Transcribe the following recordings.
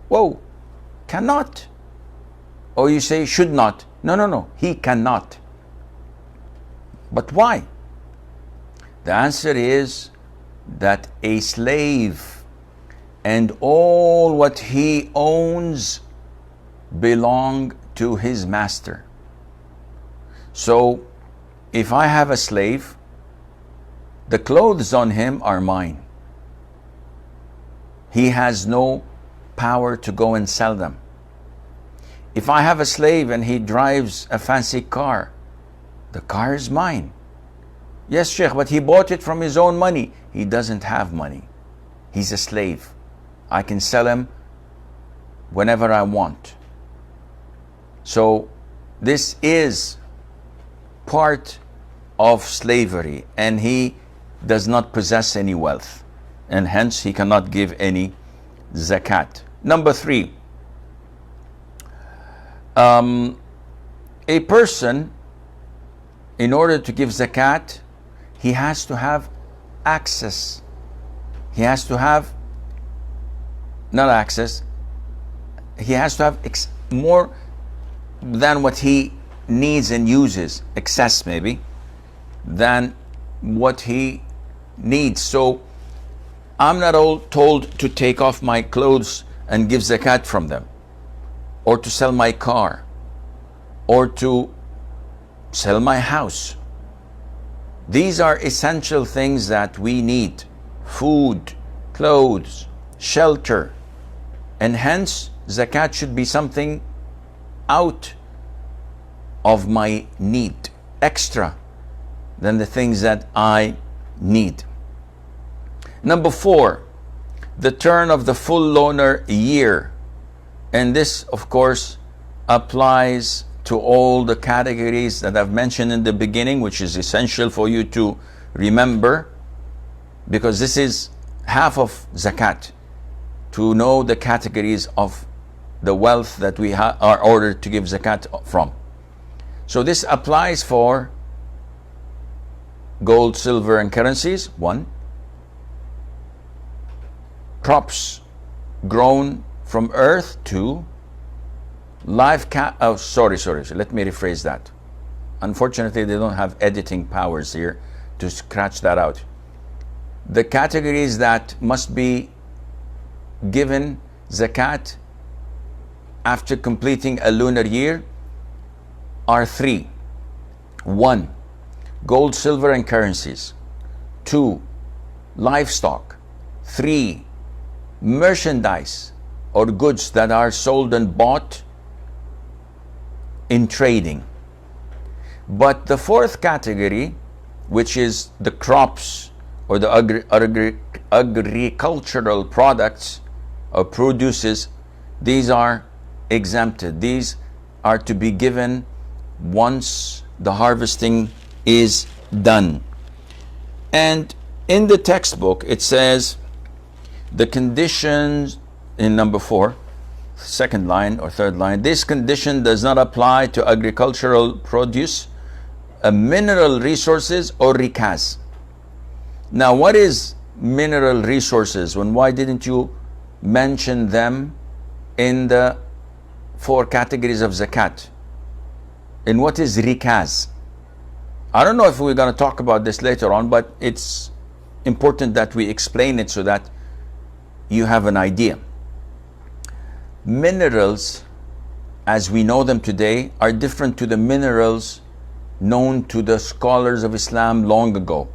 Whoa, cannot. Or you say should not. No, no, no, he cannot. But why? The answer is that a slave and all what he owns belong to his master. So if I have a slave, the clothes on him are mine. He has no power to go and sell them. If I have a slave and he drives a fancy car, the car is mine. Yes, Sheikh, but he bought it from his own money. He doesn't have money. He's a slave. I can sell him whenever I want. So this is part of slavery, and he does not possess any wealth, and hence he cannot give any zakat. Number 3, a person, in order to give zakat, he has to have access. He has to have, not access, he has to have more than what he needs and uses, excess maybe, than what he needs. So I'm not all told to take off my clothes and give zakat from them, or to sell my car, or to sell my house. These are essential things that we need: food, clothes, shelter, and hence zakat should be something out of my need, extra than the things that I need. Number 4, the turn of the full lunar year. And this, of course, applies to all the categories that I've mentioned in the beginning, which is essential for you to remember, because this is half of zakat, to know the categories of the wealth that we are ordered to give zakat from. So this applies for gold, silver, and currencies, 1. Crops grown from earth, 2. Let me rephrase that. Unfortunately, they don't have editing powers here to scratch that out. The categories that must be given zakat after completing a lunar year are 3. 1. Gold, silver, and currencies. 2. Livestock. 3. Merchandise or goods that are sold and bought in trading. But the 4th category, which is the crops or the agricultural products or produces, these are exempted. These are to be given once the harvesting is done. And in the textbook it says the conditions in number 4, second line or third line, this condition does not apply to agricultural produce, mineral resources, or rikaz. Now, what is mineral resources? Why didn't you mention them in the 4 categories of zakat? And what is rikaz? I don't know if we're going to talk about this later on, but it's important that we explain it so that you have an idea. Minerals, as we know them today, are different to the minerals known to the scholars of Islam long ago.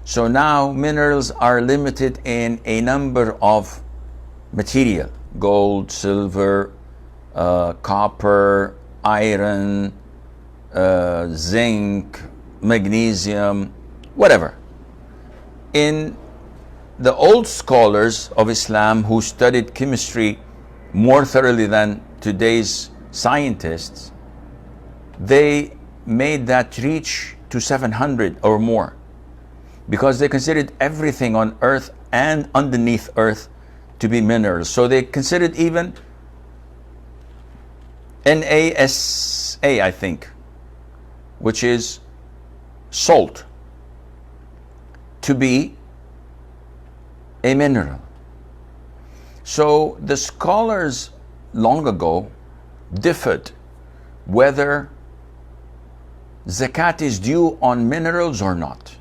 So now minerals are limited in a number of material: gold, silver, copper, iron, zinc, magnesium, whatever. In the old scholars of Islam who studied chemistry more thoroughly than today's scientists, they made that reach to 700 or more, because they considered everything on earth and underneath earth to be minerals. So they considered even NASA, I think, which is salt, to be a mineral. So the scholars long ago differed whether zakat is due on minerals or not.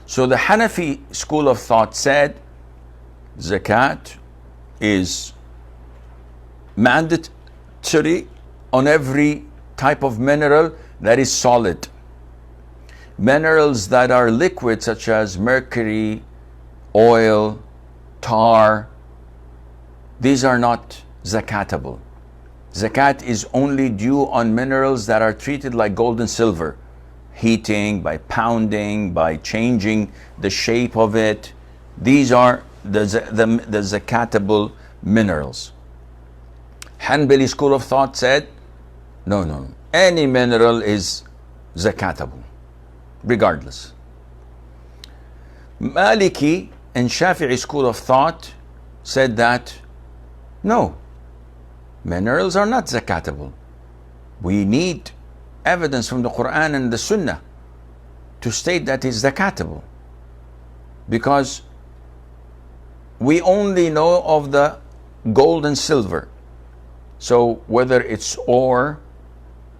So the Hanafi school of thought said zakat is mandatory on every type of mineral that is solid. Minerals that are liquid, such as mercury, oil, tar, these are not zakatable. Zakat is only due on minerals that are treated like gold and silver, heating, by pounding, by changing the shape of it. These are the zakatable minerals. Hanbali school of thought said, no, any mineral is zakatable, regardless. Maliki and Shafi'i school of thought said that, no, minerals are not zakatable. We need evidence from the Quran and the Sunnah to state that it's zakatable, because we only know of the gold and silver. So whether it's ore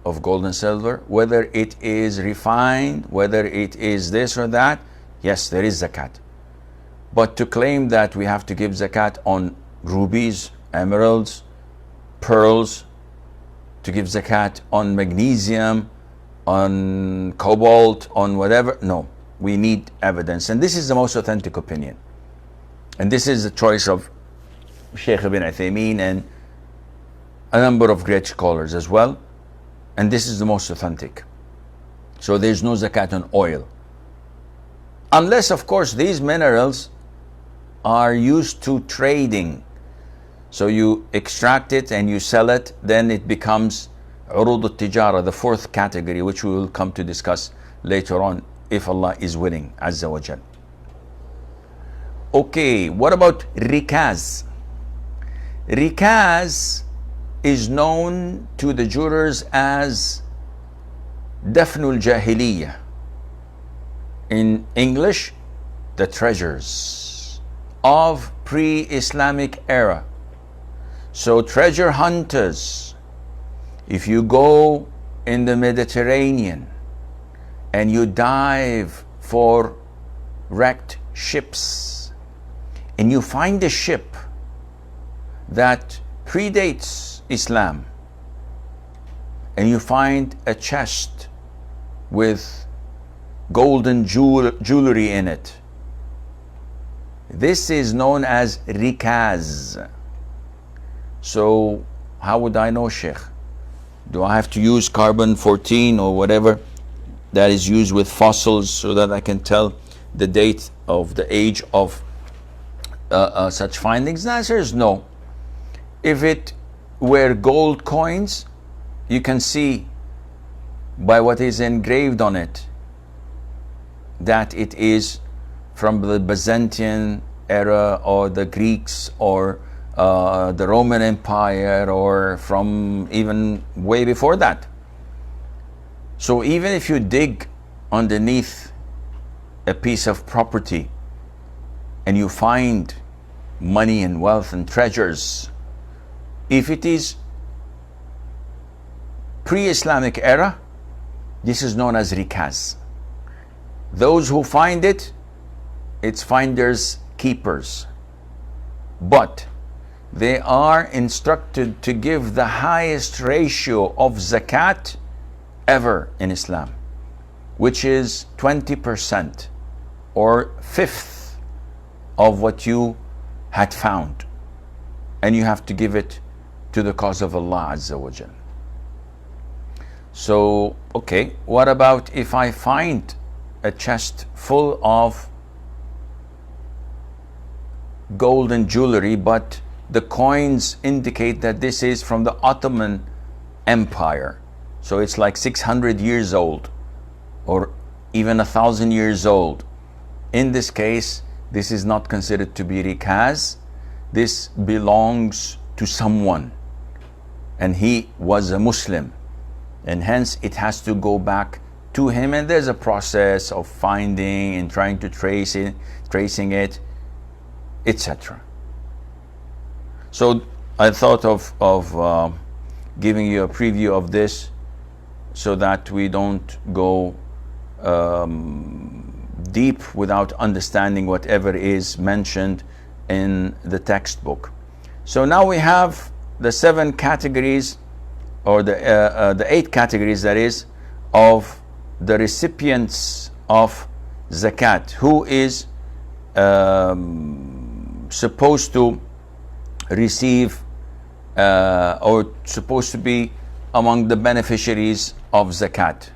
of gold and silver, whether it is refined, whether it is this or that, yes, there is zakat. But to claim that we have to give zakat on rubies, emeralds, pearls, to give zakat on magnesium, on cobalt, on whatever, no, we need evidence. And this is the most authentic opinion. And this is the choice of Shaykh ibn Uthaymeen and a number of great scholars as well. And this is the most authentic. So there's no zakat on oil. Unless, of course, these minerals are used to trading. So you extract it and you sell it, then it becomes urud al-tijara, the fourth category, which we will come to discuss later on, if Allah is willing, Azza wa Jal. Okay, what about rikaz? Rikaz is known to the jurors as Dafnul Jahiliyyah. In English, the treasures of pre-Islamic era. So treasure hunters, if you go in the Mediterranean and you dive for wrecked ships and you find a ship that predates Islam, and you find a chest with golden jewelry in it, this is known as rikaz. So how would I know, Sheikh? Do I have to use carbon-14 or whatever that is used with fossils so that I can tell the date of the age of such findings? The answer is no. If it were gold coins, you can see by what is engraved on it that it is from the Byzantine era or the Greeks or the Roman Empire, or from even way before that. So even if you dig underneath a piece of property and you find money and wealth and treasures, if it is pre-Islamic era, this is known as rikaz. Those who find it, it's finders keepers. But they are instructed to give the highest ratio of zakat ever in Islam, which is 20% or fifth of what you had found. And you have to give it to the cause of Allah Azza wa Jal. So, okay, what about if I find a chest full of gold and jewelry, but the coins indicate that this is from the Ottoman Empire, so it's like 600 years old or even 1,000 years old? In this case, this is not considered to be rikaz. This belongs to someone, and he was a Muslim, and hence it has to go back to him, and there's a process of finding and trying to tracing it, etc. So I thought of giving you a preview of this so that we don't go deep without understanding whatever is mentioned in the textbook. So now we have the 7 categories, or the 8 categories, that is, of the recipients of zakat, who is supposed to receive or supposed to be among the beneficiaries of zakat.